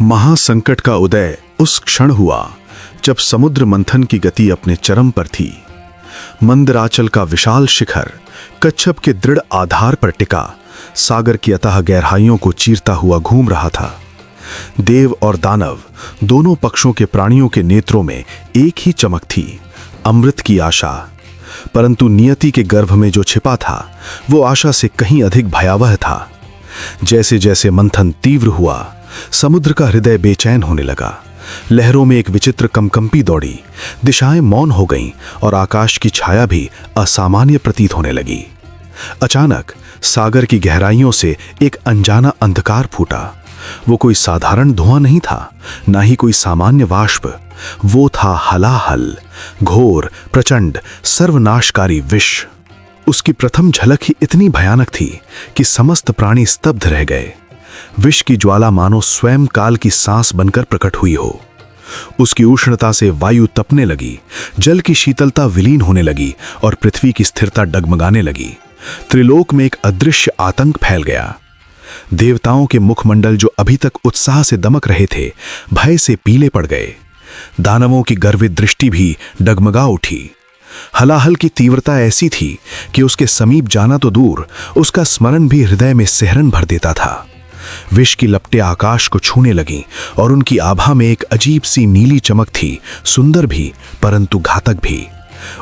महासंकट का उदय उस क्षण हुआ जब समुद्र मंथन की गति अपने चरम पर थी। मंदराचल का विशाल शिखर कच्छप के दृढ़ आधार पर टिका सागर की अथाह गहराइयों को चीरता हुआ घूम रहा था। देव और दानव दोनों पक्षों के प्राणियों के नेत्रों में एक ही चमक थी, अमृत की आशा। परंतु नियति के गर्भ में जो छिपा था वो आशा से कहीं अधिक भयावह था। जैसे जैसे मंथन तीव्र हुआ, समुद्र का हृदय बेचैन होने लगा। लहरों में एक विचित्र कंपकंपी दौड़ी, दिशाएं मौन हो गईं और आकाश की छाया भी असामान्य प्रतीत होने लगी। अचानक सागर की गहराइयों से एक अनजाना अंधकार फूटा। वो कोई साधारण धुआं नहीं था, ना ही कोई सामान्य वाष्प। वो था हलाहल, घोर, प्रचंड, सर्वनाशकारी विष। उसकी प्रथम झलक ही इतनी भयानक थी कि समस्त प्राणी स्तब्ध रह गए। विष की ज्वाला मानो स्वयं काल की सांस बनकर प्रकट हुई हो। उसकी उष्णता से वायु तपने लगी, जल की शीतलता विलीन होने लगी और पृथ्वी की स्थिरता डगमगाने लगी। त्रिलोक में एक अदृश्य आतंक फैल गया। देवताओं के मुखमंडल जो अभी तक उत्साह से दमक रहे थे, भय से पीले पड़ गए। दानवों की गर्वित दृष्टि भी डगमगा उठी। हलाहल की तीव्रता ऐसी थी कि उसके समीप जाना तो दूर, उसका स्मरण भी हृदय में सिहरन भर देता था। विष की लपटें आकाश को छूने लगीं और उनकी आभा में एक अजीब सी नीली चमक थी, सुंदर भी परंतु घातक भी।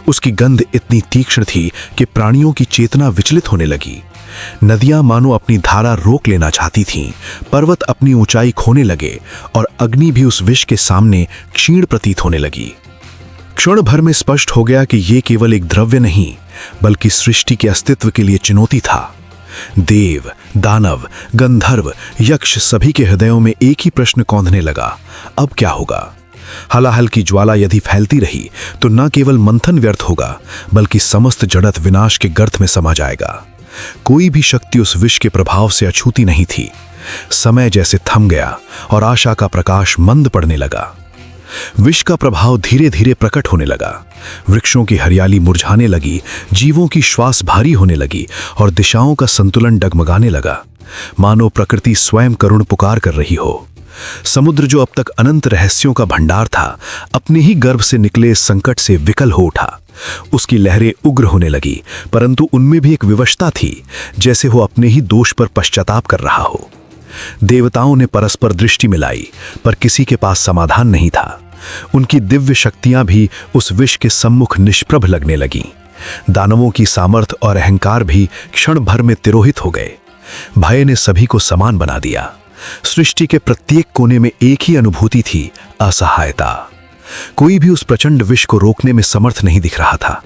उसकी गंध इतनी तीक्ष्ण थी कि प्राणियों की चेतना विचलित होने लगी। नदियां मानो अपनी धारा रोक लेना चाहती थीं, पर्वत अपनी ऊंचाई खोने लगे और अग्नि भी उस विष के सामने क्षीण प्रतीत होने लगी। क्षण भर में स्पष्ट हो गया कि यह केवल एक द्रव्य नहीं, बल्कि सृष्टि के अस्तित्व के लिए चुनौती था। देव, दानव, गंधर्व, यक्ष सभी के हृदयों में एक ही प्रश्न कौंधने लगा, अब क्या होगा? हलाहल की ज्वाला यदि फैलती रही तो न केवल मंथन व्यर्थ होगा, बल्कि समस्त जड़त विनाश के गर्त में समा जाएगा। कोई भी शक्ति उस विष के प्रभाव से अछूती नहीं थी। समय जैसे थम गया और आशा का प्रकाश मंद पड़ने लगा। विष का प्रभाव धीरे धीरे प्रकट होने लगा। वृक्षों की हरियाली मुरझाने लगी, जीवों की श्वास भारी होने लगी और दिशाओं का संतुलन डगमगाने लगा, मानो प्रकृति स्वयं करुण पुकार कर रही हो। समुद्र जो अब तक अनंत रहस्यों का भंडार था, अपने ही गर्भ से निकले इस संकट से विकल हो उठा। उसकी लहरें उग्र होने लगी, परंतु उनमें भी एक विवशता थी, जैसे वो अपने ही दोष पर पश्चाताप कर रहा हो। देवताओं ने परस्पर दृष्टि मिलाई, पर किसी के पास समाधान नहीं था। उनकी दिव्य शक्तियां भी उस विष के सम्मुख निष्प्रभ लगने लगीं। दानवों की सामर्थ्य और अहंकार भी क्षण भर में तिरोहित हो गए। भय ने सभी को समान बना दिया। सृष्टि के प्रत्येक कोने में एक ही अनुभूति थी, असहायता। कोई भी उस प्रचंड विष को रोकने में समर्थ नहीं दिख रहा था।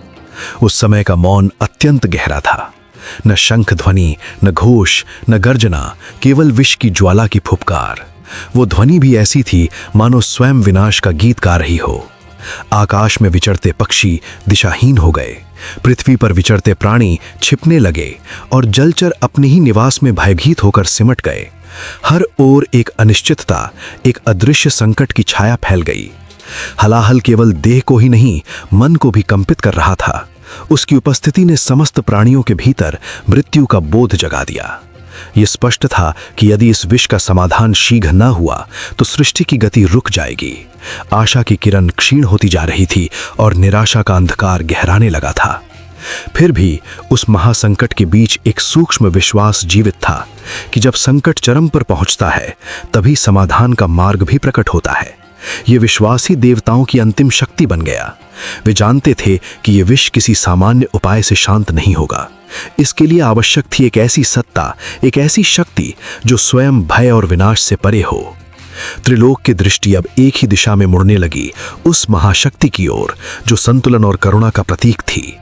उस समय का मौन अत्यंत गहरा था। न शंख ध्वनि, न घोष, न गर्जना, केवल विष की ज्वाला की फुफकार। वो ध्वनि भी ऐसी थी मानो स्वयं विनाश का गीत गा रही हो। आकाश में विचरते पक्षी दिशाहीन हो गए, पृथ्वी पर विचरते प्राणी छिपने लगे और जलचर अपने ही निवास में भयभीत होकर सिमट गए। हर ओर एक अनिश्चितता, एक अदृश्य संकट की छाया फैल गई। हलाहल केवल देह को ही नहीं, मन को भी कंपित कर रहा था। उसकी उपस्थिति ने समस्त प्राणियों के भीतर मृत्यु का बोध जगा दिया। यह स्पष्ट था कि यदि इस विष का समाधान शीघ्र न हुआ तो सृष्टि की गति रुक जाएगी। आशा की किरण क्षीण होती जा रही थी और निराशा का अंधकार गहराने लगा था। फिर भी उस महासंकट के बीच एक सूक्ष्म विश्वास जीवित था कि जब संकट चरम पर पहुंचता है, तभी समाधान का मार्ग भी प्रकट होता है। ये विश्वास ही देवताओं की अंतिम शक्ति बन गया। वे जानते थे कि ये विष किसी सामान्य उपाय से शांत नहीं होगा। इसके लिए आवश्यक थी एक ऐसी सत्ता, एक ऐसी शक्ति जो स्वयं भय और विनाश से परे हो। त्रिलोक की दृष्टि अब एक ही दिशा में मुड़ने लगी, उस महाशक्ति की ओर जो संतुलन और करुणा का प्रतीक थी।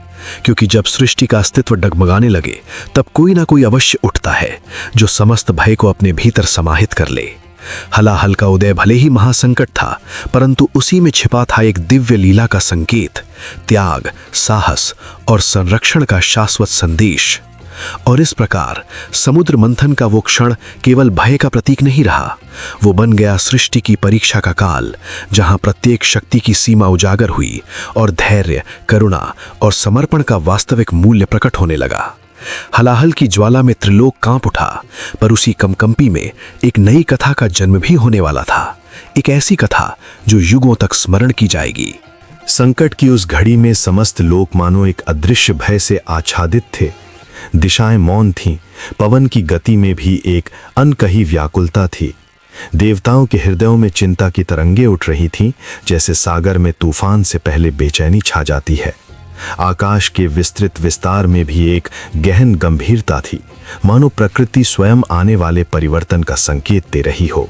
क्योंकि जब सृष्टि का अस्तित्व डगमगाने लगे, तब कोई ना कोई अवश्य उठता है जो समस्त भय को अपने भीतर समाहित कर ले। हलाहल का उदय भले ही महासंकट था, परंतु उसी में छिपा था एक दिव्य लीला का संकेत, त्याग, साहस और संरक्षण का शाश्वत संदेश। और इस प्रकार समुद्र मंथन का वो क्षण केवल भय का प्रतीक नहीं रहा, वो बन गया सृष्टि की परीक्षा का काल, जहां प्रत्येक शक्ति की सीमा उजागर हुई और धैर्य, करुणा और समर्पण का वास्तविक मूल्य प्रकट होने लगा। हलाहल की ज्वाला में त्रिलोक कांप उठा, पर उसी कंपकंपी में एक नई कथा का जन्म भी होने वाला था। एक ऐसी कथा जो युगों तक स्मरण की जाएगी। संकट की उस घड़ी में समस्त लोक मानो एक अदृश्य भय से आच्छादित थे। दिशाएं मौन थीं, पवन की गति में भी एक अनकही व्याकुलता थी। देवताओं के हृदयों में चिंता की तरंगें उठ रही थीं, जैसे सागर में तूफान से पहले बेचैनी छा जाती है। आकाश के विस्तृत विस्तार में भी एक गहन गंभीरता थी, मानो प्रकृति स्वयं आने वाले परिवर्तन का संकेत दे रही हो।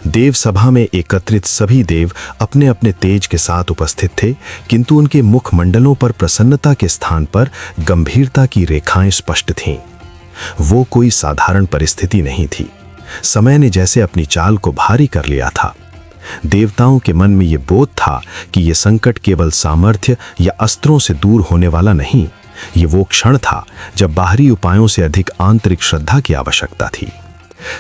देव सभा में एकत्रित सभी देव अपने अपने तेज के साथ उपस्थित थे, किंतु उनके मुखमंडलों पर प्रसन्नता के स्थान पर गंभीरता की रेखाएं स्पष्ट थीं। वो कोई साधारण परिस्थिति नहीं थी। समय ने जैसे अपनी चाल को भारी कर लिया था। देवताओं के मन में ये बोध था कि ये संकट केवल सामर्थ्य या अस्त्रों से दूर होने वाला नहीं, ये वो क्षण था जब बाहरी उपायों से अधिक आंतरिक श्रद्धा की आवश्यकता थी।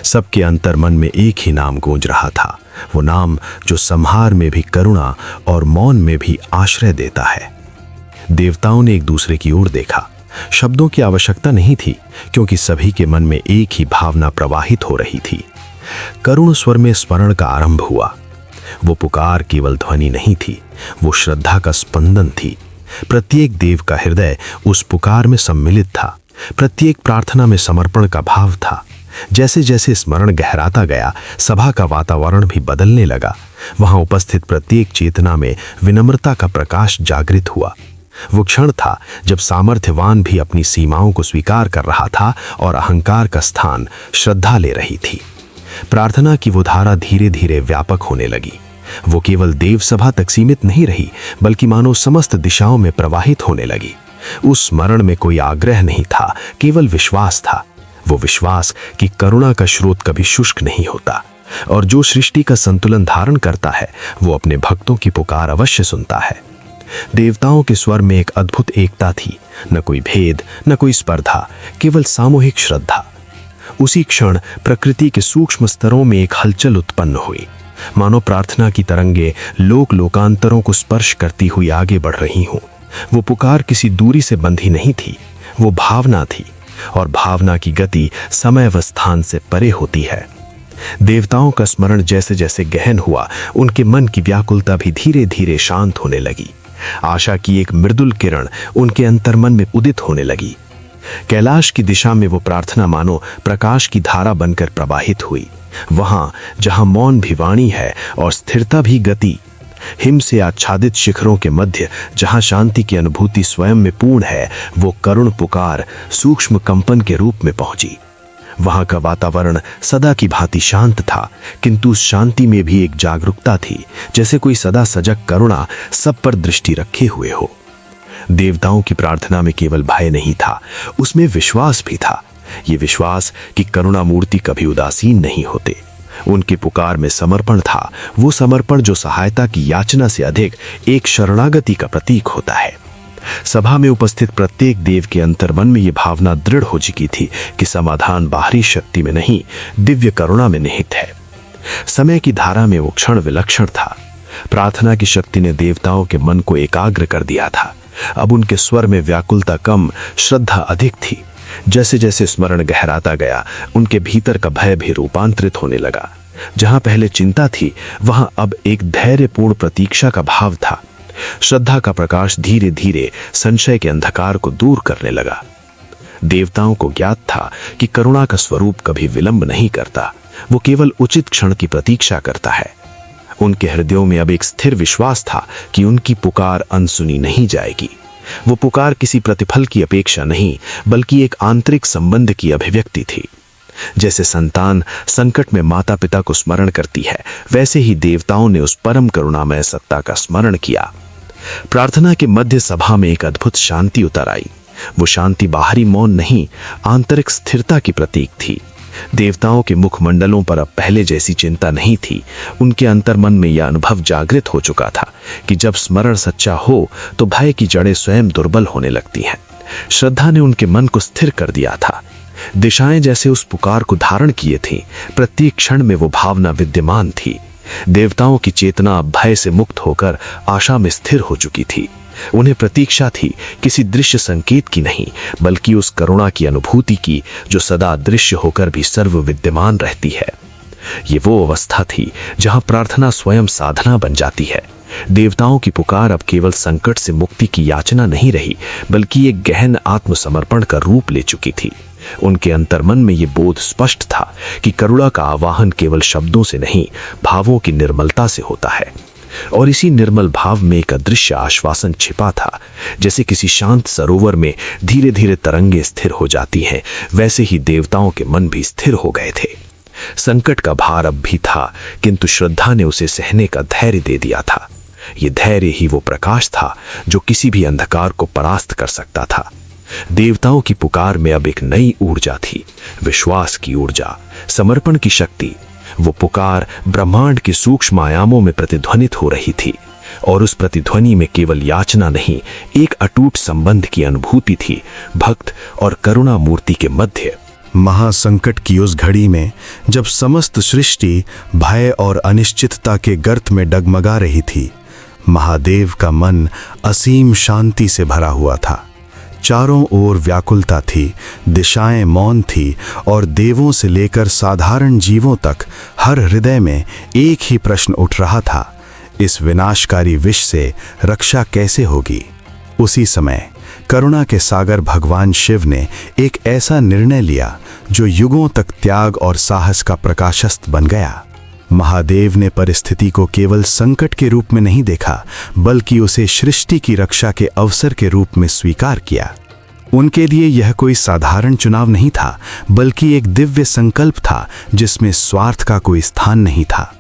सबके अंतर मन में एक ही नाम गूंज रहा था, वो नाम जो संहार में भी करुणा और मौन में भी आश्रय देता है। देवताओं ने एक दूसरे की ओर देखा। शब्दों की आवश्यकता नहीं थी, क्योंकि सभी के मन में एक ही भावना प्रवाहित हो रही थी। करुण स्वर में स्मरण का आरंभ हुआ। वो पुकार केवल ध्वनि नहीं थी, वो श्रद्धा का स्पंदन थी। प्रत्येक देव का हृदय उस पुकार में सम्मिलित था। प्रत्येक प्रार्थना में समर्पण का भाव था। जैसे जैसे स्मरण गहराता गया, सभा का वातावरण भी बदलने लगा। वहां उपस्थित प्रत्येक चेतना में विनम्रता का प्रकाश जागृत हुआ। वो क्षण था जब सामर्थ्यवान भी अपनी सीमाओं को स्वीकार कर रहा था और अहंकार का स्थान श्रद्धा ले रही थी। प्रार्थना की वो धारा धीरे धीरे व्यापक होने लगी। वो केवल देव सभा तक सीमित नहीं रही, बल्कि मानो समस्त दिशाओं में प्रवाहित होने लगी। उस स्मरण में कोई आग्रह नहीं था, केवल विश्वास था। वो विश्वास कि करुणा का स्रोत कभी शुष्क नहीं होता, और जो सृष्टि का संतुलन धारण करता है वो अपने भक्तों की पुकार अवश्य सुनता है। देवताओं के स्वर में एक अद्भुत एकता थी, न कोई भेद, न कोई स्पर्धा, केवल सामूहिक श्रद्धा। उसी क्षण प्रकृति के सूक्ष्म स्तरों में एक हलचल उत्पन्न हुई, मानो प्रार्थना की तरंगे लोक लोकांतरों को स्पर्श करती हुई आगे बढ़ रही हों। वो पुकार किसी दूरी से बंधी नहीं थी, वो भावना थी, और भावना की गति समय व स्थान से परे होती है। देवताओं का स्मरण जैसे जैसे गहन हुआ, उनके मन की व्याकुलता भी धीरे धीरे शांत होने लगी। आशा की एक मृदुल किरण उनके अंतर्मन में उदित होने लगी। कैलाश की दिशा में वो प्रार्थना मानो प्रकाश की धारा बनकर प्रवाहित हुई। वहां जहां मौन भी वाणी है और स्थिरता भी गति, हिम से आच्छादित शिखरों के मध्य जहां शांति की अनुभूति स्वयं में पूर्ण है, वो करुण पुकार सूक्ष्म कंपन के रूप में पहुंची। वहां का वातावरण सदा की भांति शांत था, किंतु उस शांति में भी एक जागरूकता थी, जैसे कोई सदा सजग करुणा सब पर दृष्टि रखे हुए हो। देवताओं की प्रार्थना में केवल भय नहीं था, उसमें विश्वास भी था। ये विश्वास कि करुणा मूर्ति कभी उदासीन नहीं होते। उनकी पुकार में समर्पण था, वो समर्पण जो सहायता की याचना से अधिक एक शरणागति का प्रतीक होता है। सभा में उपस्थित प्रत्येक देव के अंतर्मन में यह भावना दृढ़ हो चुकी थी कि समाधान बाहरी शक्ति में नहीं, दिव्य करुणा में निहित है। समय की धारा में वो क्षण विलक्षण था। प्रार्थना की शक्ति ने देवताओं के मन को एकाग्र कर दिया था। अब उनके स्वर में व्याकुलता कम, श्रद्धा अधिक थी। जैसे जैसे स्मरण गहराता गया, उनके भीतर का भय भी रूपांतरित होने लगा। जहां पहले चिंता थी, वहां अब एक धैर्यपूर्ण प्रतीक्षा का भाव था। श्रद्धा का प्रकाश धीरे धीरे संशय के अंधकार को दूर करने लगा। देवताओं को ज्ञात था कि करुणा का स्वरूप कभी विलंब नहीं करता, वो केवल उचित क्षण की प्रतीक्षा करता है। उनके हृदयों में अब एक स्थिर विश्वास था कि उनकी पुकार अनसुनी नहीं जाएगी। वो पुकार किसी प्रतिफल की अपेक्षा नहीं, बल्कि एक आंतरिक संबंध की अभिव्यक्ति थी। जैसे संतान संकट में माता पिता को स्मरण करती है, वैसे ही देवताओं ने उस परम करुणामय सत्ता का स्मरण किया। प्रार्थना के मध्य सभा में एक अद्भुत शांति उतर आई। वो शांति बाहरी मौन नहीं, आंतरिक स्थिरता की प्रतीक थी। देवताओं के मुखमंडलों पर अब पहले जैसी चिंता नहीं थी। उनके अंतर्मन में यह अनुभव जागृत हो चुका था कि जब स्मरण सच्चा हो तो भय की जड़ें स्वयं दुर्बल होने लगती हैं। श्रद्धा ने उनके मन को स्थिर कर दिया था। दिशाएं जैसे उस पुकार को धारण किए थीं, प्रत्येक क्षण में वो भावना विद्यमान थी। देवताओं की चेतना अब भय से मुक्त होकर आशा में स्थिर हो चुकी थी। उन्हें प्रतीक्षा थी किसी दृश्य संकेत की नहीं, बल्कि उस करुणा की अनुभूति की जो सदा दृश्य होकर भी सर्व विद्यमान रहती है। ये वो अवस्था थी जहां प्रार्थना स्वयं साधना बन जाती है। देवताओं की पुकार अब केवल संकट से मुक्ति की याचना नहीं रही, बल्कि एक गहन आत्मसमर्पण का रूप ले चुकी थी। उनके अंतर्मन में ये बोध स्पष्ट था कि करुणा का आवाहन केवल शब्दों से नहीं, भावों की निर्मलता से होता है। और इसी निर्मल भाव में एक अदृश्य आश्वासन छिपा था। जैसे किसी शांत सरोवर में धीरे धीरे तरंगे स्थिर हो जाती हैं, वैसे ही देवताओं के मन भी स्थिर हो गए थे। संकट का भार अब भी था, किंतु श्रद्धा ने उसे सहने का धैर्य दे दिया था। ये धैर्य ही वो प्रकाश था जो किसी भी अंधकार को परास्त कर सकता था। देवताओं की पुकार में अब एक नई ऊर्जा थी, विश्वास की ऊर्जा, समर्पण की शक्ति। वो पुकार ब्रह्मांड के सूक्ष्म आयामों में प्रतिध्वनित हो रही थी, और उस प्रतिध्वनि में केवल याचना नहीं, एक अटूट संबंध की अनुभूति थी, भक्त और करुणा मूर्ति के मध्य। महासंकट की उस घड़ी में जब समस्त सृष्टि भय और अनिश्चितता के गर्त में डगमगा रही थी, महादेव का मन असीम शांति से भरा हुआ था। चारों ओर व्याकुलता थी, दिशाएं मौन थी, और देवों से लेकर साधारण जीवों तक हर हृदय में एक ही प्रश्न उठ रहा था, इस विनाशकारी विष से रक्षा कैसे होगी। उसी समय करुणा के सागर भगवान शिव ने एक ऐसा निर्णय लिया जो युगों तक त्याग और साहस का प्रकाशस्त्र बन गया। महादेव ने परिस्थिति को केवल संकट के रूप में नहीं देखा, बल्कि उसे सृष्टि की रक्षा के अवसर के रूप में स्वीकार किया। उनके लिए यह कोई साधारण चुनाव नहीं था, बल्कि एक दिव्य संकल्प था जिसमें स्वार्थ का कोई स्थान नहीं था।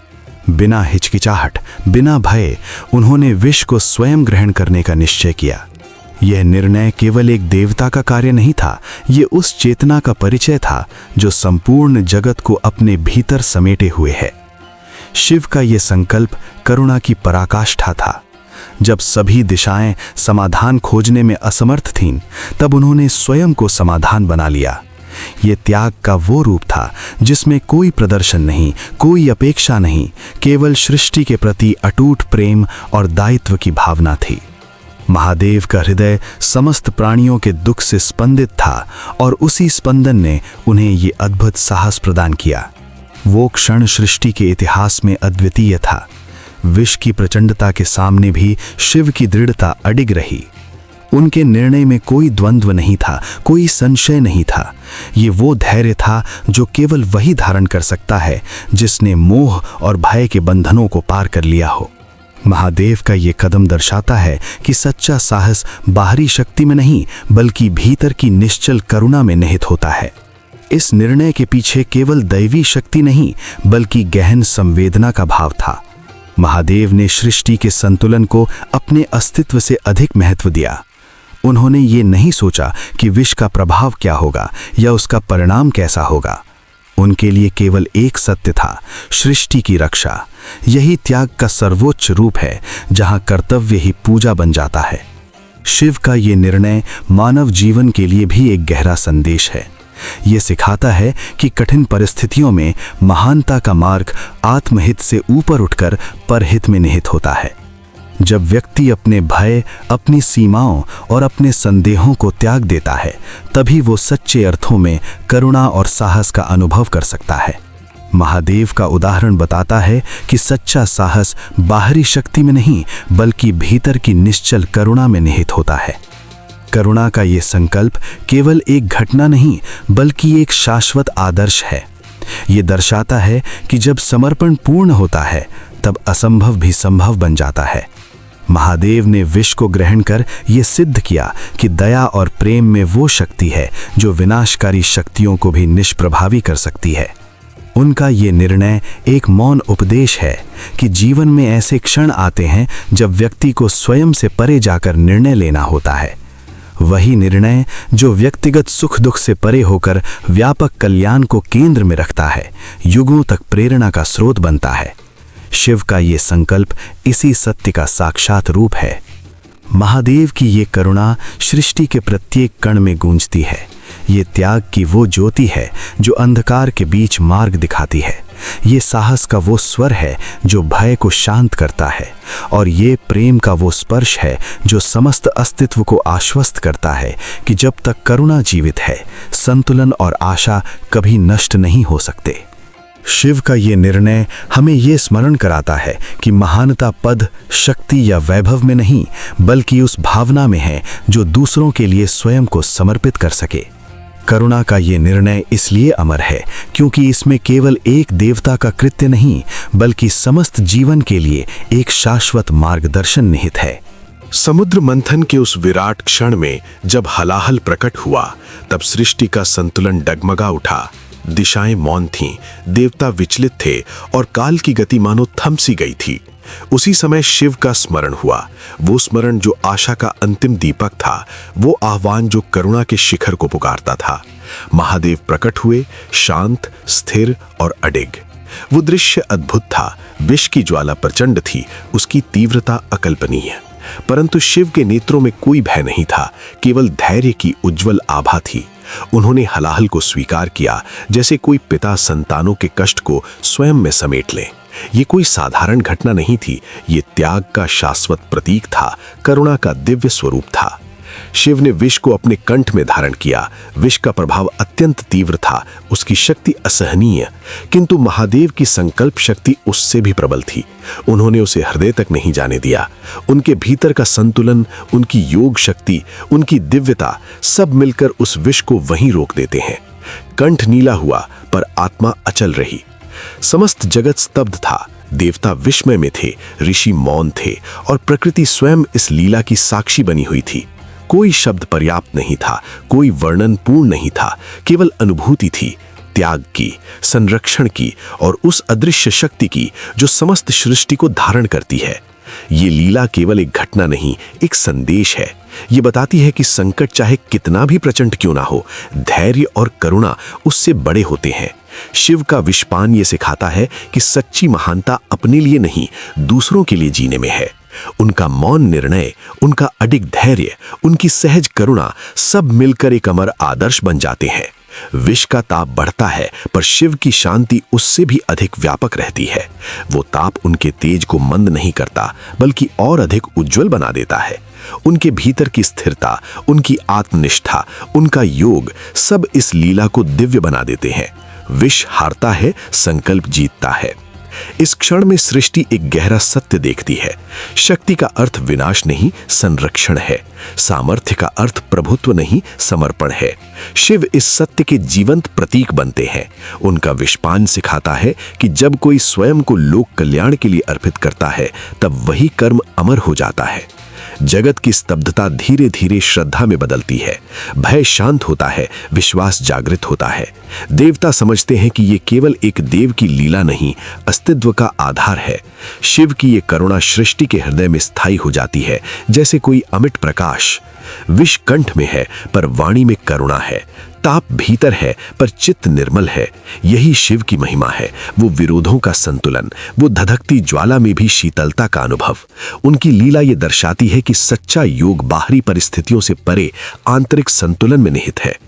बिना हिचकिचाहट, बिना भय, उन्होंने विष को स्वयं ग्रहण करने का निश्चय किया। यह निर्णय केवल एक देवता का कार्य नहीं था, ये उस चेतना का परिचय था जो संपूर्ण जगत को अपने भीतर समेटे हुए है। शिव का ये संकल्प करुणा की पराकाष्ठा था। जब सभी दिशाएं समाधान खोजने में असमर्थ थीं, तब उन्होंने स्वयं को समाधान बना लिया। ये त्याग का वो रूप था जिसमें कोई प्रदर्शन नहीं, कोई अपेक्षा नहीं, केवल सृष्टि के प्रति अटूट प्रेम और दायित्व की भावना थी। महादेव का हृदय समस्त प्राणियों के दुख से स्पंदित था, और उसी स्पंदन ने उन्हें ये अद्भुत साहस प्रदान किया। वो क्षण सृष्टि के इतिहास में अद्वितीय था। विष की प्रचंडता के सामने भी शिव की दृढ़ता अडिग रही। उनके निर्णय में कोई द्वंद्व नहीं था, कोई संशय नहीं था। ये वो धैर्य था जो केवल वही धारण कर सकता है जिसने मोह और भय के बंधनों को पार कर लिया हो। महादेव का ये कदम दर्शाता है कि सच्चा साहस बाहरी शक्ति में नहीं, बल्कि भीतर की निश्चल करुणा में निहित होता है। इस निर्णय के पीछे केवल दैवी शक्ति नहीं, बल्कि गहन संवेदना का भाव था। महादेव ने सृष्टि के संतुलन को अपने अस्तित्व से अधिक महत्व दिया। उन्होंने ये नहीं सोचा कि विष का प्रभाव क्या होगा या उसका परिणाम कैसा होगा। उनके लिए केवल एक सत्य था, सृष्टि की रक्षा। यही त्याग का सर्वोच्च रूप है, जहां कर्तव्य ही पूजा बन जाता है। शिव का ये निर्णय मानव जीवन के लिए भी एक गहरा संदेश है। ये सिखाता है कि कठिन परिस्थितियों में महानता का मार्ग आत्महित से ऊपर उठकर परहित में निहित होता है। जब व्यक्ति अपने भय, अपनी सीमाओं और अपने संदेहों को त्याग देता है, तभी वो सच्चे अर्थों में करुणा और साहस का अनुभव कर सकता है। महादेव का उदाहरण बताता है कि सच्चा साहस बाहरी शक्ति में नहीं, बल्कि भीतर की निश्चल करुणा में निहित होता है। करुणा का ये संकल्प केवल एक घटना नहीं, बल्कि एक शाश्वत आदर्श है। ये दर्शाता है कि जब समर्पण पूर्ण होता है, तब असंभव भी संभव बन जाता है। महादेव ने विष को ग्रहण कर ये सिद्ध किया कि दया और प्रेम में वो शक्ति है जो विनाशकारी शक्तियों को भी निष्प्रभावी कर सकती है। उनका ये निर्णय एक मौन उपदेश है कि जीवन में ऐसे क्षण आते हैं जब व्यक्ति को स्वयं से परे जाकर निर्णय लेना होता है। वही निर्णय जो व्यक्तिगत सुख दुख से परे होकर व्यापक कल्याण को केंद्र में रखता है, युगों तक प्रेरणा का स्रोत बनता है। शिव का ये संकल्प इसी सत्य का साक्षात रूप है। महादेव की ये करुणा सृष्टि के प्रत्येक कण में गूंजती है। ये त्याग की वो ज्योति है जो अंधकार के बीच मार्ग दिखाती है। ये साहस का वो स्वर है जो भय को शांत करता है, और ये प्रेम का वो स्पर्श है जो समस्त अस्तित्व को आश्वस्त करता है कि जब तक करुणा जीवित है, संतुलन और आशा कभी नष्ट नहीं हो सकते। शिव का ये निर्णय हमें ये स्मरण कराता है कि महानता पद, शक्ति या वैभव में नहीं, बल्कि उस भावना में है जो दूसरों के लिए स्वयं को समर्पित कर सके। करुणा का ये निर्णय इसलिए अमर है क्योंकि इसमें केवल एक देवता का कृत्य नहीं, बल्कि समस्त जीवन के लिए एक शाश्वत मार्गदर्शन निहित है। समुद्र मंथन के उस विराट क्षण में जब हलाहल प्रकट हुआ, तब सृष्टि का संतुलन डगमगा उठा। दिशाएं मौन थीं, देवता विचलित थे और काल की गति मानो थम सी गई थी। उसी समय शिव का स्मरण हुआ, वो स्मरण जो आशा का अंतिम दीपक था, वो आह्वान जो करुणा के शिखर को पुकारता था। महादेव प्रकट हुए, शांत, स्थिर और अडिग। वो दृश्य अद्भुत था। विष की ज्वाला प्रचंड थी, उसकी तीव्रता अकल्पनीय, परंतु शिव के नेत्रों में कोई भय नहीं था, केवल धैर्य की उज्जवल आभा थी। उन्होंने हलाहल को स्वीकार किया, जैसे कोई पिता संतानों के कष्ट को स्वयं में समेट ले। ये कोई साधारण घटना नहीं थी, ये त्याग का शाश्वत प्रतीक था, करुणा का दिव्य स्वरूप था। शिव ने विष को अपने कंठ में धारण किया। विष का प्रभाव अत्यंत तीव्र था, उसकी शक्ति असहनीय, किंतु महादेव की संकल्प शक्ति उससे भी प्रबल थी। उन्होंने उसे हृदय तक नहीं जाने दिया। उनके भीतर का संतुलन, उनकी योग शक्ति, उनकी दिव्यता, सब मिलकर उस विष को वहीं रोक देते हैं। कंठ नीला हुआ, पर आत्मा अचल रही। समस्त जगत स्तब्ध था। देवता विस्मय में थे, ऋषि मौन थे, और प्रकृति स्वयं इस लीला की साक्षी बनी हुई थी। कोई शब्द पर्याप्त नहीं था, कोई वर्णन पूर्ण नहीं था, केवल अनुभूति थी, त्याग की, संरक्षण की और उस अदृश्य शक्ति की जो समस्त सृष्टि को धारण करती है। ये लीला केवल एक घटना नहीं, एक संदेश है। ये बताती है कि संकट चाहे कितना भी प्रचंड क्यों ना हो, धैर्य और करुणा उससे बड़े होते हैं। शिव का विषपान ये सिखाता है कि सच्ची महानता अपने लिए नहीं, दूसरों के लिए जीने में है। उनका मौन निर्णय, उनका अडिग धैर्य, उनकी सहज करुणा सब मिलकर एक अमर आदर्श बन जाते हैं। विष का ताप बढ़ता है, पर शिव की शांति उससे भी अधिक व्यापक रहती है। वो ताप उनके तेज को मंद नहीं करता, बल्कि और अधिक उज्जवल बना देता है। उनके भीतर की स्थिरता, उनकी आत्मनिष्ठा, उनका योग सब इस लीला को दिव्य बना देते हैं। विष हारता है, संकल्प जीतता है। इस क्षण में सृष्टि एक गहरा सत्य देखती है। शक्ति का अर्थ विनाश नहीं, संरक्षण है। सामर्थ्य का अर्थ प्रभुत्व नहीं, समर्पण है। शिव इस सत्य के जीवंत प्रतीक बनते हैं। उनका विषपान सिखाता है कि जब कोई स्वयं को लोक कल्याण के लिए अर्पित करता है, तब वही कर्म अमर हो जाता है। जगत की स्तब्धता धीरे धीरे श्रद्धा में बदलती है। भय शांत होता है, विश्वास जागृत होता है। देवता समझते हैं कि ये केवल एक देव की लीला नहीं, अस्तित्व का आधार है। शिव की ये करुणा सृष्टि के हृदय में स्थायी हो जाती है, जैसे कोई अमिट प्रकाश। विष कंठ में है, पर वाणी में करुणा है। ताप भीतर है, पर चित्त निर्मल है। यही शिव की महिमा है, वो विरोधों का संतुलन, वो धधकती ज्वाला में भी शीतलता का अनुभव। उनकी लीला ये दर्शाती है कि सच्चा योग बाहरी परिस्थितियों से परे आंतरिक संतुलन में निहित है।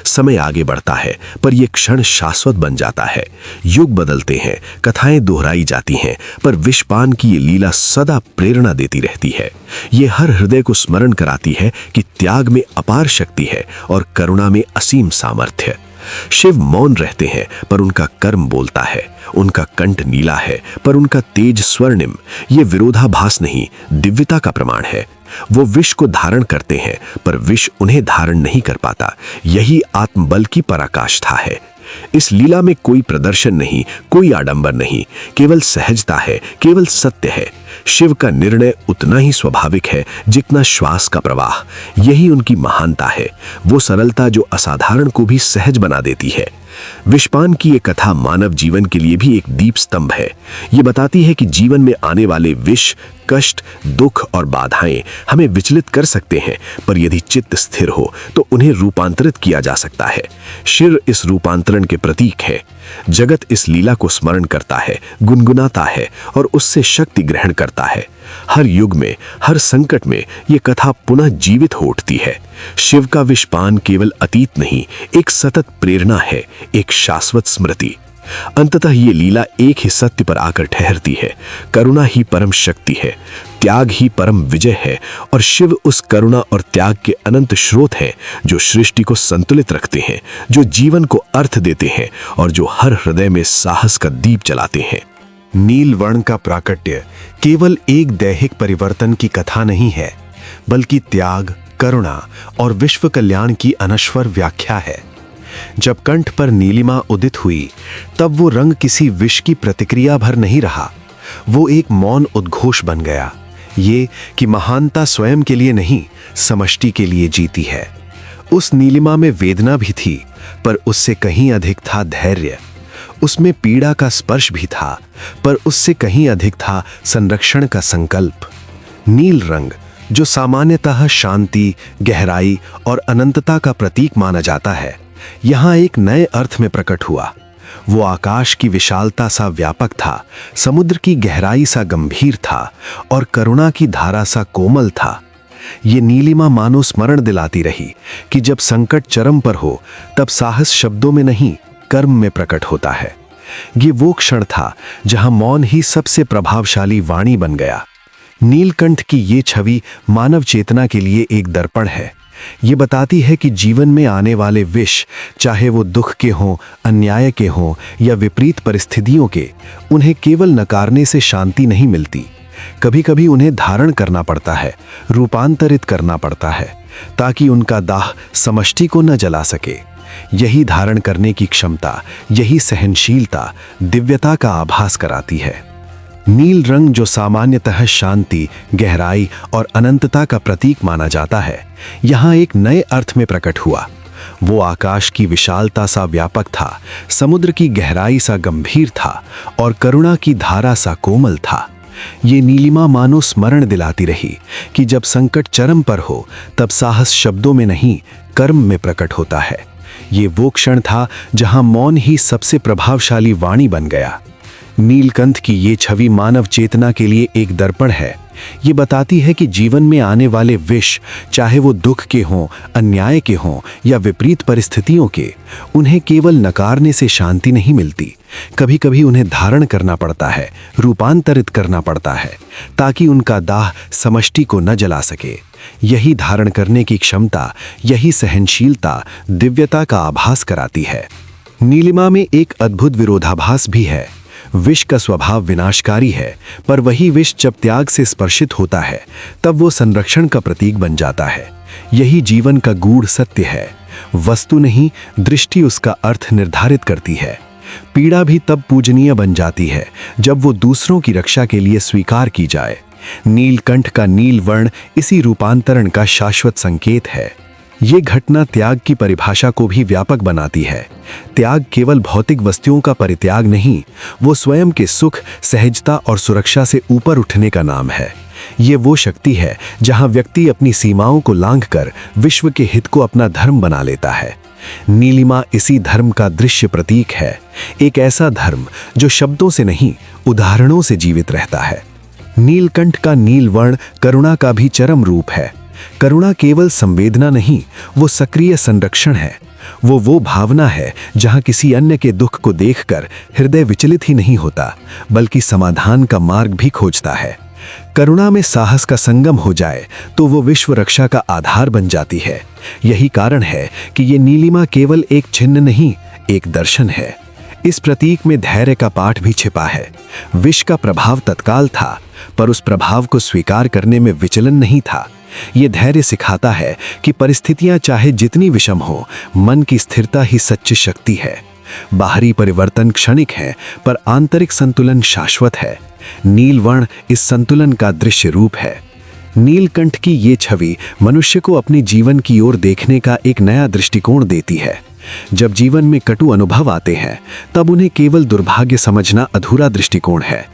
समय आगे बढ़ता है, पर यह क्षण शाश्वत बन जाता है। युग बदलते हैं, कथाएं दोहराई जाती हैं, पर विषपान की ये लीला सदा प्रेरणा देती रहती है। ये हर हृदय को स्मरण कराती है कि त्याग में अपार शक्ति है और करुणा में असीम सामर्थ्य। शिव मौन रहते हैं, पर उनका कर्म बोलता है। उनका कंठ नीला है, पर उनका तेज स्वर्णिम। ये विरोधाभास नहीं, दिव्यता का प्रमाण है। वो विष को धारण करते हैं, पर विष उन्हें धारण नहीं कर पाता। यही आत्मबल की पराकाष्ठा है। इस लीला में कोई प्रदर्शन नहीं, कोई आडंबर नहीं, केवल सहजता है, केवल सत्य है। शिव का निर्णय उतना ही स्वाभाविक है जितना श्वास का प्रवाह। यही उनकी महानता है, वो सरलता जो असाधारण को भी सहज बना देती है। विषपान की ये कथा मानव जीवन के लिए भी एक दीप स्तंभ है। ये बताती है कि जीवन में आने वाले विष, कष्ट, दुख और बाधाएं हमें विचलित कर सकते हैं, पर यदि चित्त स्थिर हो तो उन्हें रूपांतरित किया जा सकता है। शिव इस रूपांतरण के प्रतीक है। जगत इस लीला को स्मरण करता है, गुनगुनाता है और उससे शक्ति ग्रहण करता है। हर युग में, हर संकट में ये कथा पुनः जीवित हो उठती है। शिव का विषपान केवल अतीत नहीं, एक सतत प्रेरणा है, एक शाश्वत स्मृति। अंततः ये लीला एक ही सत्य पर आकर ठहरती है, करुणा ही परम शक्ति है, त्याग ही परम विजय है और शिव उस करुणा और त्याग के अनंत स्रोत हैं जो सृष्टि को संतुलित रखते हैं, जो जीवन को अर्थ देते हैं और जो हर हृदय में साहस का दीप जलाते हैं। नील वर्ण का प्राकट्य केवल एक दैहिक परिवर्तन की कथा नहीं है, बल्कि त्याग, करुणा और विश्व कल्याण की अनश्वर व्याख्या है। जब कंठ पर नीलिमा उदित हुई, तब वो रंग किसी विष की प्रतिक्रिया भर नहीं रहा, वो एक मौन उद्घोष बन गया, ये कि महानता स्वयं के लिए नहीं, समष्टि के लिए जीती है। उस नीलिमा में वेदना भी थी, पर उससे कहीं अधिक था धैर्य। उसमें पीड़ा का स्पर्श भी था, पर उससे कहीं अधिक था संरक्षण का संकल्प। नील रंग, जो सामान्यतः शांति, गहराई और अनंतता का प्रतीक माना जाता है, यहाँ एक नए अर्थ में प्रकट हुआ। वो आकाश की विशालता सा व्यापक था, समुद्र की गहराई सा गंभीर था और करुणा की धारा सा कोमल था। ये नीलिमा मानो स्मरण दिलाती रही कि जब संकट चरम पर हो, तब साहस शब्दों में नहीं, कर्म में प्रकट होता है। ये वो क्षण था जहां मौन ही सबसे प्रभावशाली वाणी बन गया। नीलकंठ की ये छवि मानव चेतना के लिए एक दर्पण है। ये बताती है कि जीवन में आने वाले विष, चाहे वो दुख के हों, अन्याय के हों या विपरीत परिस्थितियों के, उन्हें केवल नकारने से शांति नहीं मिलती। कभी कभी उन्हें धारण करना पड़ता है, रूपांतरित करना पड़ता है, ताकि उनका दाह समष्टि को न जला सके। यही धारण करने की क्षमता, यही सहनशीलता दिव्यता का आभास कराती है। नील रंग, जो सामान्यतः शांति, गहराई और अनंतता का प्रतीक माना जाता है, यहाँ एक नए अर्थ में प्रकट हुआ। वो आकाश की विशालता सा व्यापक था, समुद्र की गहराई सा गंभीर था और करुणा की धारा सा कोमल था। ये नीलिमा मानो स्मरण दिलाती रही कि जब संकट चरम पर हो, तब साहस शब्दों में नहीं, कर्म में प्रकट होता है। ये वो क्षण था जहां मौन ही सबसे प्रभावशाली वाणी बन गया। नीलकंठ की ये छवि मानव चेतना के लिए एक दर्पण है। ये बताती है कि जीवन में आने वाले विष, चाहे वो दुख के हों, अन्याय के हों या विपरीत परिस्थितियों के, उन्हें केवल नकारने से शांति नहीं मिलती। कभी कभी उन्हें धारण करना पड़ता है, रूपांतरित करना पड़ता है, ताकि उनका दाह समष्टि को न जला सके। यही धारण करने की क्षमता, यही सहनशीलता दिव्यता का आभास कराती है। नीलिमा में एक अद्भुत विरोधाभास भी है। विष का स्वभाव विनाशकारी है, पर वही विष जब त्याग से स्पर्शित होता है, तब वो संरक्षण का प्रतीक बन जाता है। यही जीवन का गूढ़ सत्य है। वस्तु नहीं, दृष्टि उसका अर्थ निर्धारित करती है। पीड़ा भी तब पूजनीय बन जाती है जब वो दूसरों की रक्षा के लिए स्वीकार की जाए। नीलकंठ का नील वर्ण इसी रूपांतरण का शाश्वत संकेत है। ये घटना त्याग की परिभाषा को भी व्यापक बनाती है। त्याग केवल भौतिक वस्तुओं का परित्याग नहीं, वो स्वयं के सुख, सहजता और सुरक्षा से ऊपर उठने का नाम है। ये वो शक्ति है जहां व्यक्ति अपनी सीमाओं को लांघकर विश्व के हित को अपना धर्म बना लेता है। नीलिमा इसी धर्म का दृश्य प्रतीक है, एक ऐसा धर्म जो शब्दों से नहीं, उदाहरणों से जीवित रहता है। नीलकंठ का नील वर्ण करुणा का भी चरम रूप है। करुणा केवल संवेदना नहीं, वो सक्रिय संरक्षण है। वो भावना है जहां किसी अन्य के दुख को देखकर हृदय विचलित ही नहीं होता, बल्कि समाधान का मार्ग भी खोजता है। करुणा में साहस का संगम हो जाए तो वो विश्व रक्षा का आधार बन जाती है। यही कारण है कि ये नीलिमा केवल एक चिन्ह नहीं, एक दर्शन है। इस प्रतीक में धैर्य का पाठ भी छिपा है। विष का प्रभाव तत्काल था, पर उस प्रभाव को स्वीकार करने में विचलन नहीं था। ये धैर्य सिखाता है कि परिस्थितियां चाहे जितनी विषम हो, मन की स्थिरता ही सच्ची शक्ति है। बाहरी परिवर्तन क्षणिक है, पर आंतरिक संतुलन शाश्वत है। नीलवर्ण इस संतुलन का दृश्य रूप है। नीलकंठ की ये छवि मनुष्य को अपनी जीवन की ओर देखने का एक नया दृष्टिकोण देती है। जब जीवन में कटु अनुभव आते हैं, तब उन्हें केवल दुर्भाग्य समझना अधूरा दृष्टिकोण है।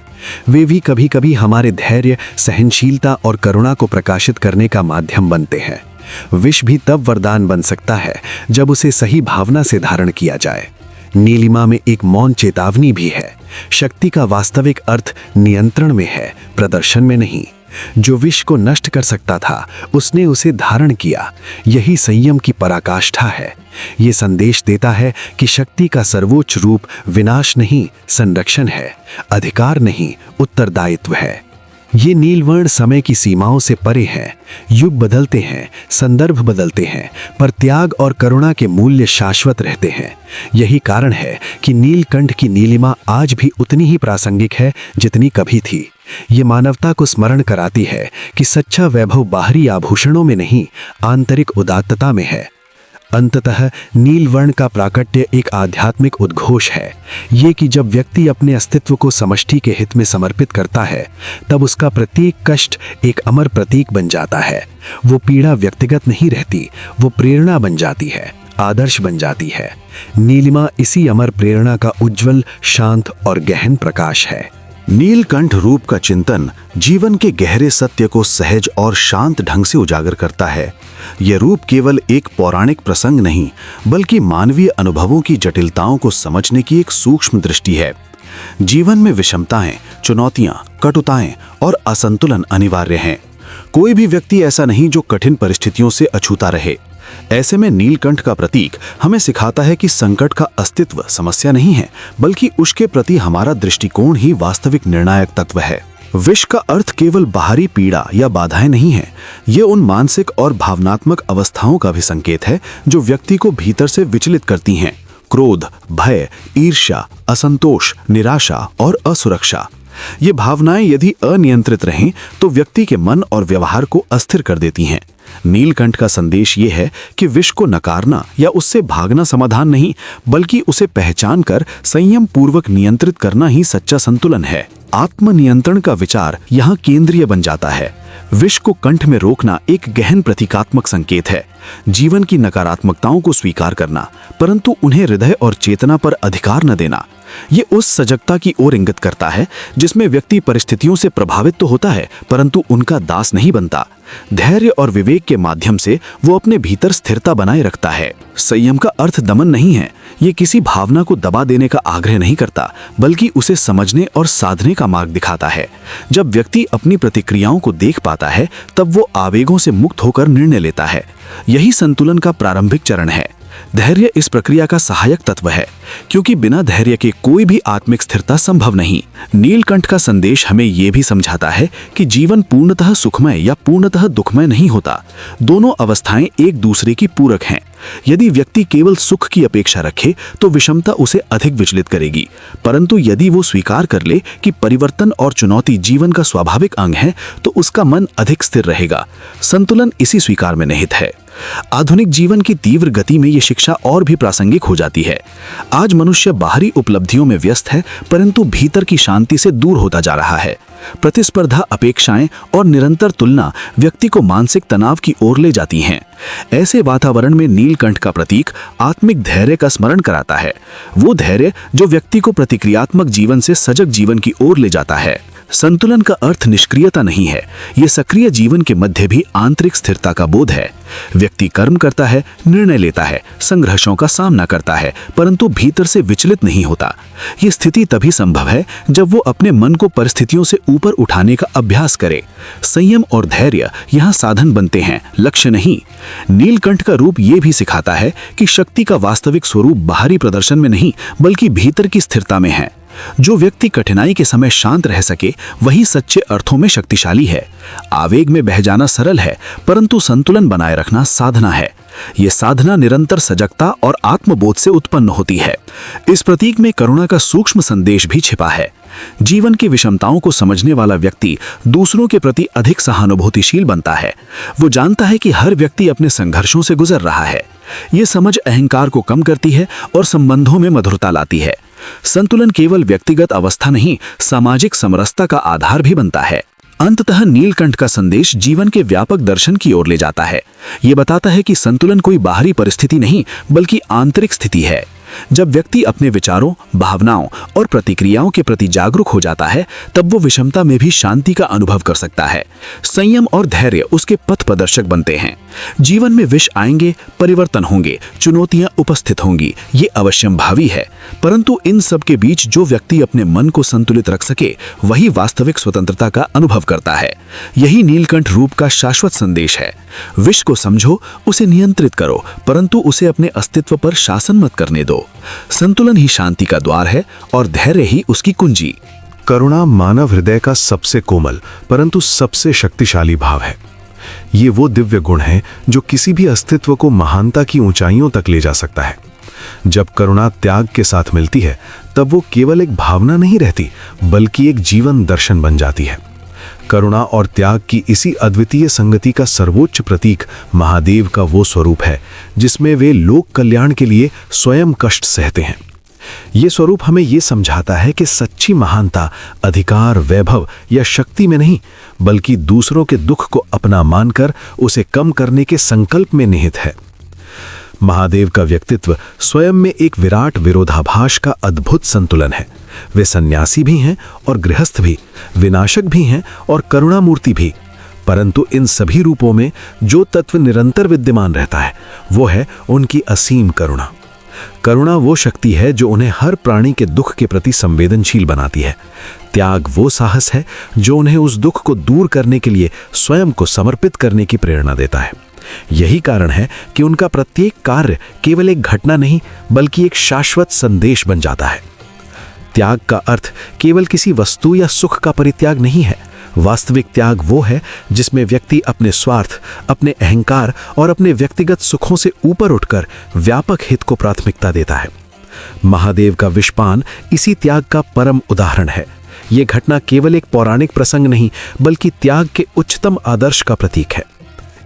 वे भी कभी कभी हमारे धैर्य, सहनशीलता और करुणा को प्रकाशित करने का माध्यम बनते हैं। विष भी तब वरदान बन सकता है जब उसे सही भावना से धारण किया जाए। नीलिमा में एक मौन चेतावनी भी है। शक्ति का वास्तविक अर्थ नियंत्रण में है, प्रदर्शन में नहीं। जो विष को नष्ट कर सकता था उसने उसे धारण किया। यही संयम की पराकाष्ठा है। ये संदेश देता है कि शक्ति का सर्वोच्च रूप विनाश नहीं, संरक्षण है, अधिकार नहीं, उत्तरदायित्व है। ये नीलवर्ण समय की सीमाओं से परे है। युग बदलते हैं, संदर्भ बदलते हैं, पर त्याग और करुणा के मूल्य शाश्वत रहते हैं। यही कारण है कि नीलकंठ की नीलिमा आज भी उतनी ही प्रासंगिक है जितनी कभी थी। ये मानवता को स्मरण कराती है कि सच्चा वैभव बाहरी आभूषणों में नहीं, आंतरिक उदात्तता में है। अंततः नीलवर्ण का प्राकट्य एक आध्यात्मिक उद्घोष है। ये कि जब व्यक्ति अपने अस्तित्व को समष्टि के हित में समर्पित करता है, तब उसका प्रत्येक कष्ट एक अमर प्रतीक बन जाता है। वो पीड़ा व्यक्तिगत नहीं रहती, वो प्रेरणा बन जाती है, आदर्श बन जाती है। नीलिमा इसी अमर प्रेरणा का उज्जवल, शांत और गहन प्रकाश है। नीलकंठ रूप का चिंतन जीवन के गहरे सत्य को सहज और शांत ढंग से उजागर करता है। यह रूप केवल एक पौराणिक प्रसंग नहीं, बल्कि मानवीय अनुभवों की जटिलताओं को समझने की एक सूक्ष्म दृष्टि है। जीवन में विषमताएं, चुनौतियां, कटुताएं और असंतुलन अनिवार्य हैं। कोई भी व्यक्ति ऐसा नहीं जो कठिन परिस्थितियों से अछूता रहे। ऐसे में नीलकंठ का प्रतीक हमें सिखाता है कि संकट का अस्तित्व समस्या नहीं है, बल्कि उसके प्रति हमारा दृष्टिकोण ही वास्तविक निर्णायक तत्व है। विष का अर्थ केवल बाहरी पीड़ा या बाधाएं नहीं है। ये उन मानसिक और भावनात्मक अवस्थाओं का भी संकेत है जो व्यक्ति को भीतर से विचलित करती हैं। क्रोध, भय, ईर्ष्या, असंतोष, निराशा और असुरक्षा। ये भावनाएं यदि अनियंत्रित रहें तो व्यक्ति के मन और व्यवहार को अस्थिर कर देती हैं। नीलकंठ का संदेश ये है कि विष को नकारना या उससे भागना समाधान नहीं, बल्कि उसे पहचान कर संयम पूर्वक नियंत्रित करना ही सच्चा संतुलन है। आत्मनियंत्रण का विचार यहाँ केंद्रीय बन जाता है। विष को कंठ में रोकना एक गहन प्रतीकात्मक संकेत है। जीवन की नकारात्मकताओं को स्वीकार करना, परंतु उन्हें हृदय और चेतना पर अधिकार न देना। ये उस सजगता की ओर इंगित करता है जिसमें व्यक्ति परिस्थितियों से प्रभावित तो होता है, परंतु उनका दास नहीं बनता। धैर्य और विवेक के माध्यम से वो अपने भीतर स्थिरता बनाए रखता है। संयम का अर्थ दमन नहीं है। ये किसी भावना को दबा देने का आग्रह नहीं करता, बल्कि उसे समझने और साधने का मार्ग दिखाता है। जब व्यक्ति अपनी प्रतिक्रियाओं को देख पाता है, तब वो आवेगों से मुक्त होकर निर्णय लेता है। यही संतुलन का प्रारंभिक चरण है। धैर्य इस प्रक्रिया का सहायक तत्व है, क्योंकि बिना धैर्य के कोई भी आत्मिक स्थिरता संभव नहीं। नीलकंठ का संदेश हमें यह भी समझाता है कि जीवन पूर्णतः सुखमय या पूर्णतः दुखमय नहीं होता। दोनों अवस्थाएं एक दूसरे की पूरक हैं। यदि व्यक्ति केवल सुख की अपेक्षा रखे तो विषमता उसे अधिक विचलित करेगी, परंतु यदि वो स्वीकार कर ले कि परिवर्तन और चुनौती जीवन का स्वाभाविक अंग है, तो उसका मन अधिक स्थिर रहेगा। संतुलन इसी स्वीकार में निहित है। आधुनिक जीवन की तीव्र गति में ये शिक्षा और भी प्रासंगिक हो जाती है। आज मनुष्य बाहरी उपलब्धियों में व्यस्त है, परंतु भीतर की शांति से दूर होता जा रहा है। प्रतिस्पर्धा, अपेक्षाएं और निरंतर तुलना व्यक्ति को मानसिक तनाव की ओर ले जाती हैं। ऐसे वातावरण में नीलकंठ का प्रतीक आत्मिक धैर्य का स्मरण कराता है। वो धैर्य जो व्यक्ति को प्रतिक्रियात्मक जीवन से सजग जीवन की ओर ले जाता है। संतुलन का अर्थ निष्क्रियता नहीं है। ये सक्रिय जीवन के मध्य भी आंतरिक स्थिरता का बोध है। व्यक्ति कर्म करता है, निर्णय लेता है, संघर्षों का सामना करता है, परंतु भीतर से विचलित नहीं होता। ये स्थिति तभी संभव है जब वो अपने मन को परिस्थितियों से ऊपर उठाने का अभ्यास करे। संयम और धैर्य यहाँ साधन बनते हैं, लक्ष्य नहीं। नीलकंठ का रूप ये भी सिखाता है कि शक्ति का वास्तविक स्वरूप बाहरी प्रदर्शन में नहीं, बल्कि भीतर की स्थिरता में है। जो व्यक्ति कठिनाई के समय शांत रह सके, वही सच्चे अर्थों में शक्तिशाली है। आवेग में बह जाना सरल है, परंतु संतुलन बनाए रखना साधना है। ये साधना निरंतर सजगता और आत्मबोध से उत्पन्न होती है। इस प्रतीक में करुणा का सूक्ष्म संदेश भी छिपा है। जीवन की विषमताओं को समझने वाला व्यक्ति दूसरों के प्रति अधिक सहानुभूतिशील बनता है। वो जानता है कि हर व्यक्ति अपने संघर्षों से गुजर रहा है। ये समझ अहंकार को कम करती है और संबंधों में मधुरता लाती है। संतुलन केवल व्यक्तिगत अवस्था नहीं, सामाजिक समरसता का आधार भी बनता है। अंततः नीलकंठ का संदेश जीवन के व्यापक दर्शन की ओर ले जाता है। ये बताता है कि संतुलन कोई बाहरी परिस्थिति नहीं, बल्कि आंतरिक स्थिति है। जब व्यक्ति अपने विचारों, भावनाओं और प्रतिक्रियाओं के प्रति जागरूक हो जाता है, तब वो विषमता में भी शांति का अनुभव कर सकता है। संयम और धैर्य उसके पथ प्रदर्शक बनते हैं। जीवन में विष आएंगे, परिवर्तन होंगे, चुनौतियां उपस्थित होंगी, ये अवश्यंभावी है। परंतु इन सब के बीच जो व्यक्ति अपने मन को संतुलित रख सके, वही वास्तविक स्वतंत्रता का अनुभव करता है। यही नीलकंठ रूप का शाश्वत संदेश है। विष को समझो, उसे नियंत्रित करो, परंतु उसे अपने अस्तित्व पर शासन मत करने दो। संतुलन ही शांति का द्वार है और धैर्य ही उसकी कुंजी। करुणा मानव हृदय का सबसे कोमल परंतु सबसे शक्तिशाली भाव है। ये वो दिव्य गुण है जो किसी भी अस्तित्व को महानता की ऊंचाइयों तक ले जा सकता है। जब करुणा त्याग के साथ मिलती है, तब वो केवल एक भावना नहीं रहती, बल्कि एक जीवन दर्शन बन जाती है। करुणा और त्याग की इसी अद्वितीय संगति का सर्वोच्च प्रतीक महादेव का वो स्वरूप है जिसमें वे लोक कल्याण के लिए स्वयं कष्ट सहते हैं। ये स्वरूप हमें ये समझाता है कि सच्ची महानता अधिकार, वैभव या शक्ति में नहीं, बल्कि दूसरों के दुख को अपना मानकर उसे कम करने के संकल्प में निहित है। महादेव का व्यक्तित्व स्वयं में एक विराट विरोधाभास का अद्भुत संतुलन है। वे सन्यासी भी हैं और गृहस्थ भी, विनाशक भी हैं और करुणामूर्ति भी। परंतु इन सभी रूपों में जो तत्व निरंतर विद्यमान रहता है, वो है उनकी असीम करुणा। करुणा वो शक्ति है जो उन्हें हर प्राणी के दुख के प्रति संवेदनशील बनाती है। त्याग वो साहस है जो उन्हें उस दुख को दूर करने के लिए स्वयं को समर्पित करने की प्रेरणा देता है। यही कारण है कि उनका प्रत्येक कार्य केवल एक घटना नहीं, बल्कि एक शाश्वत संदेश बन जाता है। त्याग का अर्थ केवल किसी वस्तु या सुख का परित्याग नहीं है। वास्तविक त्याग वो है जिसमें व्यक्ति अपने स्वार्थ, अपने अहंकार और अपने व्यक्तिगत सुखों से ऊपर उठकर व्यापक हित को प्राथमिकता देता है। महादेव का विषपान इसी त्याग का परम उदाहरण है। ये घटना केवल एक पौराणिक प्रसंग नहीं, बल्कि त्याग के उच्चतम आदर्श का प्रतीक है।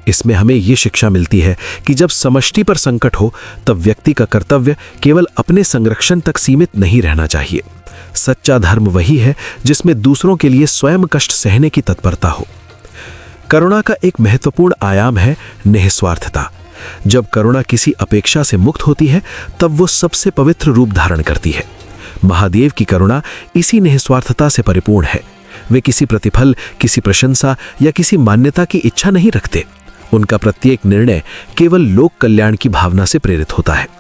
इसमें हमें ये शिक्षा मिलती है कि जब समष्टि पर संकट हो, तब व्यक्ति का कर्तव्य केवल अपने संरक्षण तक सीमित नहीं रहना चाहिए। सच्चा धर्म वही है जिसमें दूसरों के लिए स्वयं कष्ट सहने की तत्परता हो। करुणा का एक महत्वपूर्ण आयाम है निस्वार्थता। जब करुणा किसी अपेक्षा से मुक्त होती है, तब वो सबसे पवित्र रूप धारण करती है। महादेव की करुणा इसी निस्वार्थता से परिपूर्ण है। वे किसी प्रतिफल, किसी प्रशंसा या किसी मान्यता की इच्छा नहीं रखते। उनका प्रत्येक निर्णय केवल लोक कल्याण की भावना से प्रेरित होता है।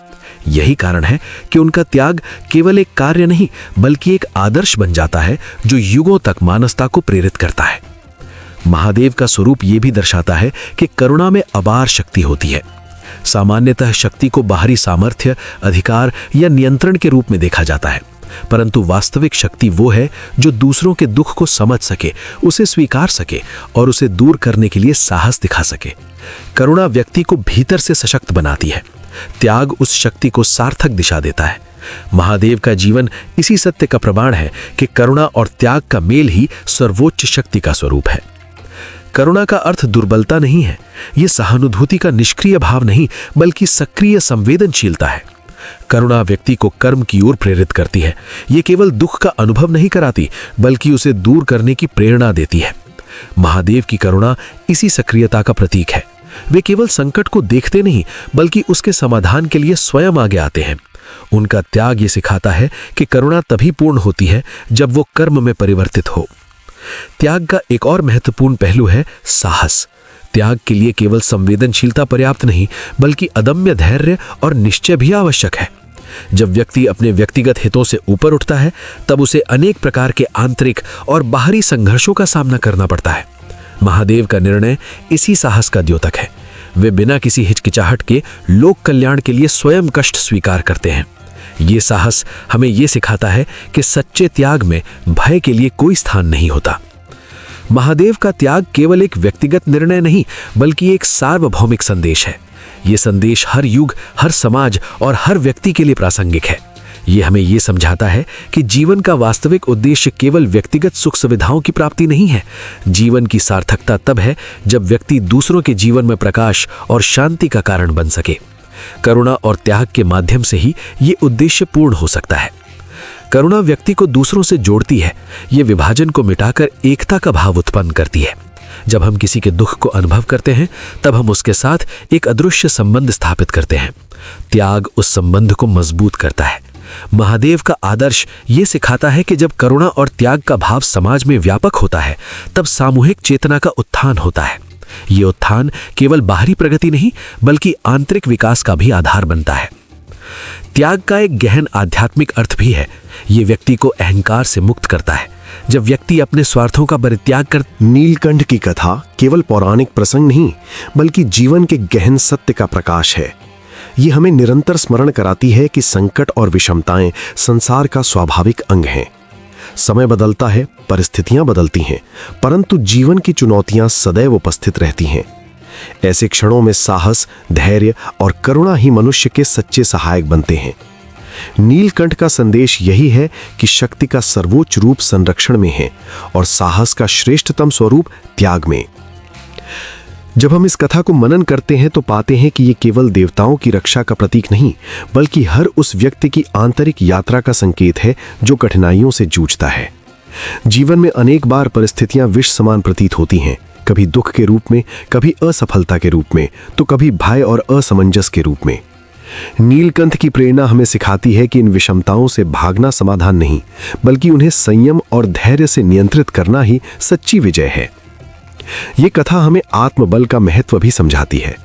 यही कारण है कि उनका त्याग केवल एक कार्य नहीं, बल्कि एक आदर्श बन जाता है जो युगों तक मानवता को प्रेरित करता है। महादेव का स्वरूप ये भी दर्शाता है कि करुणा में अपार शक्ति होती है। सामान्यतः शक्ति को बाहरी सामर्थ्य, अधिकार या नियंत्रण के रूप में देखा जाता है, परंतु वास्तविक शक्ति वो है जो दूसरों के दुख को समझ सके, उसे स्वीकार सके और उसे दूर करने के लिए साहस दिखा सके। करुणा व्यक्ति को भीतर से सशक्त बनाती है। त्याग उस शक्ति को सार्थक दिशा देता है। महादेव का जीवन इसी सत्य का प्रमाण है कि करुणा और त्याग का मेल ही सर्वोच्च शक्ति का स्वरूप है। करुणा का अर्थ दुर्बलता नहीं है। यह सहानुभूति का निष्क्रिय भाव नहीं, बल्कि सक्रिय संवेदनशीलता है। करुणा व्यक्ति को कर्म की ओर प्रेरित करती है। ये केवल दुख का अनुभव नहीं कराती, बल्कि उसे दूर करने की प्रेरणा देती है। महादेव की करुणा इसी सक्रियता का प्रतीक है। वे केवल संकट को देखते नहीं, बल्कि उसके समाधान के लिए स्वयं आगे आते हैं। उनका त्याग ये सिखाता है कि करुणा तभी पूर्ण होती है जब वो कर्म में परिवर्तित हो। त्याग का एक और महत्वपूर्ण पहलू है साहस। त्याग के लिए केवल संवेदनशीलता पर्याप्त नहीं, बल्कि अदम्य धैर्य और निश्चय भी आवश्यक है। जब व्यक्ति अपने व्यक्तिगत हितों से ऊपर उठता है, तब उसे अनेक प्रकार के आंतरिक और बाहरी संघर्षों का सामना करना पड़ता है। महादेव का निर्णय इसी साहस का द्योतक है। वे बिना किसी हिचकिचाहट के लोक कल्याण के लिए स्वयं कष्ट स्वीकार करते हैं। ये साहस हमें ये सिखाता है कि सच्चे त्याग में भय के लिए कोई स्थान नहीं होता। महादेव का त्याग केवल एक व्यक्तिगत निर्णय नहीं, बल्कि एक सार्वभौमिक संदेश है। ये संदेश हर युग, हर समाज और हर व्यक्ति के लिए प्रासंगिक है। ये हमें ये समझाता है कि जीवन का वास्तविक उद्देश्य केवल व्यक्तिगत सुख सुविधाओं की प्राप्ति नहीं है। जीवन की सार्थकता तब है जब व्यक्ति दूसरों के जीवन में प्रकाश और शांति का कारण बन सके। करुणा और त्याग के माध्यम से ही ये उद्देश्य पूर्ण हो सकता है। करुणा व्यक्ति को दूसरों से जोड़ती है। ये विभाजन को मिटाकर एकता का भाव उत्पन्न करती है। जब हम किसी के दुख को अनुभव करते हैं, तब हम उसके साथ एक अदृश्य संबंध स्थापित करते हैं। त्याग उस संबंध को मजबूत करता है। महादेव का आदर्श ये सिखाता है कि जब करुणा और त्याग का भाव समाज में व्यापक होता है, तब सामूहिक चेतना का उत्थान होता है। ये उत्थान केवल बाहरी प्रगति नहीं, बल्कि आंतरिक विकास का भी आधार बनता है। त्याग का एक गहन आध्यात्मिक अर्थ भी है। ये व्यक्ति को अहंकार से मुक्त करता है। जब व्यक्ति अपने स्वार्थों का परित्याग कर नीलकंठ की कथा केवल पौराणिक प्रसंग नहीं, बल्कि जीवन के गहन सत्य का प्रकाश है। ये हमें निरंतर स्मरण कराती है कि संकट और विषमताएं संसार का स्वाभाविक अंग हैं। समय बदलता है, परिस्थितियां बदलती हैं, परंतु जीवन की चुनौतियां सदैव उपस्थित रहती हैं। ऐसे क्षणों में साहस, धैर्य और करुणा ही मनुष्य के सच्चे सहायक बनते हैं। नीलकंठ का संदेश यही है कि शक्ति का सर्वोच्च रूप संरक्षण में है और साहस का श्रेष्ठतम स्वरूप त्याग में। जब हम इस कथा को मनन करते हैं तो पाते हैं कि ये केवल देवताओं की रक्षा का प्रतीक नहीं, बल्कि हर उस व्यक्ति की आंतरिक यात्रा का संकेत है जो कठिनाइयों से जूझता है। जीवन में अनेक बार परिस्थितियां विष समान प्रतीत होती हैं, कभी दुख के रूप में, कभी असफलता के रूप में, तो कभी भय और असमंजस के रूप में। नीलकंठ की प्रेरणा हमें सिखाती है कि इन विषमताओं से भागना समाधान नहीं, बल्कि उन्हें संयम और धैर्य से नियंत्रित करना ही सच्ची विजय है। ये कथा हमें आत्मबल का महत्व भी समझाती है।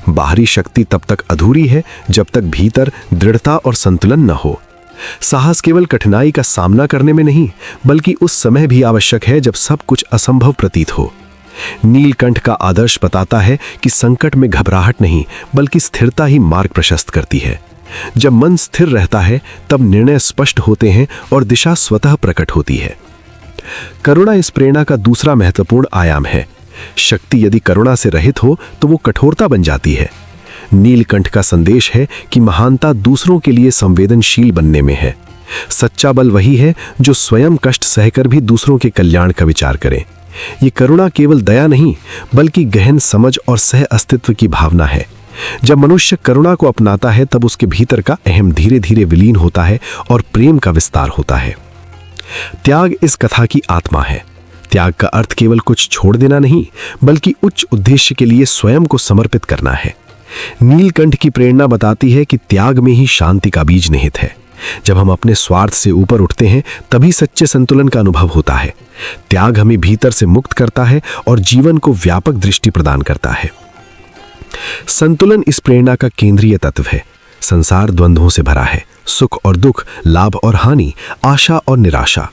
बाहरी शक्ति तब तक अधूरी है जब तक भीतर दृढ़ता और संतुलन न हो। साहस केवल कठिनाई का सामना करने में नहीं, बल्कि उस समय भी आवश्यक है जब सब कुछ असंभव प्रतीत हो। नीलकंठ का आदर्श बताता है कि संकट में घबराहट नहीं, बल्कि स्थिरता ही मार्ग प्रशस्त करती है। जब मन स्थिर रहता है, तब निर्णय स्पष्ट होते हैं और दिशा स्वतः प्रकट होती है। करुणा इस प्रेरणा का दूसरा महत्वपूर्ण आयाम है। शक्ति यदि करुणा से रहित हो तो वो कठोरता बन जाती है। नीलकंठ का संदेश है कि महानता दूसरों के लिए संवेदनशील बनने में है। सच्चा बल वही है जो स्वयं कष्ट सहकर भी दूसरों के कल्याण का विचार करे। ये करुणा केवल दया नहीं, बल्कि गहन समझ और सह अस्तित्व की भावना है। जब मनुष्य करुणा को अपनाता है, तब उसके भीतर का अहम धीरे धीरे विलीन होता है और प्रेम का विस्तार होता है। त्याग इस कथा की आत्मा है। त्याग का अर्थ केवल कुछ छोड़ देना नहीं, बल्कि उच्च उद्देश्य के लिए स्वयं को समर्पित करना है। नीलकंठ की प्रेरणा बताती है कि त्याग में ही शांति का बीज निहित है। जब हम अपने स्वार्थ से ऊपर उठते हैं, तभी सच्चे संतुलन का अनुभव होता है। त्याग हमें भीतर से मुक्त करता है और जीवन को व्यापक दृष्टि प्रदान करता है। संतुलन इस प्रेरणा का केंद्रीय तत्व है। संसार द्वंद्वों से भरा है, सुख और दुख, लाभ और हानि, आशा और निराशा।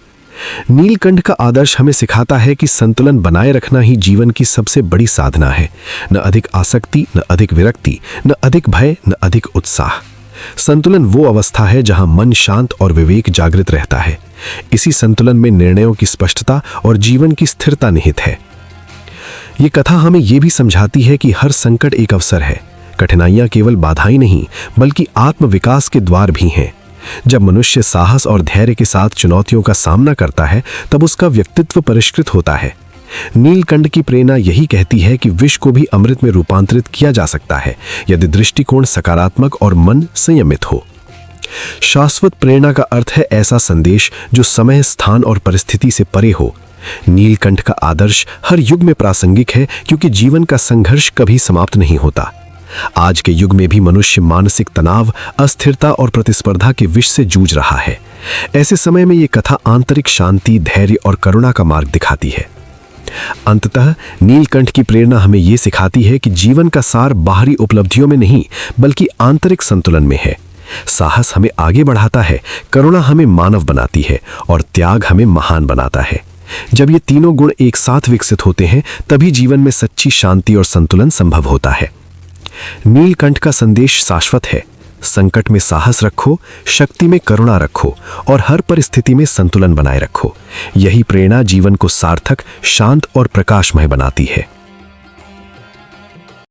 नीलकंठ का आदर्श हमें सिखाता है कि संतुलन बनाए रखना ही जीवन की सबसे बड़ी साधना है। न अधिक आसक्ति, न अधिक विरक्ति, न अधिक भय, न अधिक उत्साह। संतुलन वो अवस्था है जहां मन शांत और विवेक जागृत रहता है। इसी संतुलन में निर्णयों की स्पष्टता और जीवन की स्थिरता निहित है। ये कथा हमें यह भी समझाती है कि हर संकट एक अवसर है। कठिनाइयां केवल बाधाएं नहीं, बल्कि आत्मविकास के द्वार भी हैं। जब मनुष्य साहस और धैर्य के साथ चुनौतियों का सामना करता है, तब उसका व्यक्तित्व परिष्कृत होता है। नीलकंठ की प्रेरणा यही कहती है कि विष को भी अमृत में रूपांतरित किया जा सकता है, यदि दृष्टिकोण सकारात्मक और मन संयमित हो। शाश्वत प्रेरणा का अर्थ है ऐसा संदेश जो समय, स्थान और परिस्थिति से परे हो। नीलकंठ का आदर्श हर युग में प्रासंगिक है, क्योंकि जीवन का संघर्ष कभी समाप्त नहीं होता। आज के युग में भी मनुष्य मानसिक तनाव, अस्थिरता और प्रतिस्पर्धा के विष से जूझ रहा है। ऐसे समय में ये कथा आंतरिक शांति, धैर्य और करुणा का मार्ग दिखाती है। अंततः नीलकंठ की प्रेरणा हमें ये सिखाती है कि जीवन का सार बाहरी उपलब्धियों में नहीं, बल्कि आंतरिक संतुलन में है। साहस हमें आगे बढ़ाता है, करुणा हमें मानव बनाती है और त्याग हमें महान बनाता है। जब ये तीनों गुण एक साथ विकसित होते हैं, तभी जीवन में सच्ची शांति और संतुलन संभव होता है। नीलकंठ का संदेश शाश्वत है। संकट में साहस रखो, शक्ति में करुणा रखो और हर परिस्थिति में संतुलन बनाए रखो। यही प्रेरणा जीवन को सार्थक, शांत और प्रकाशमय बनाती है।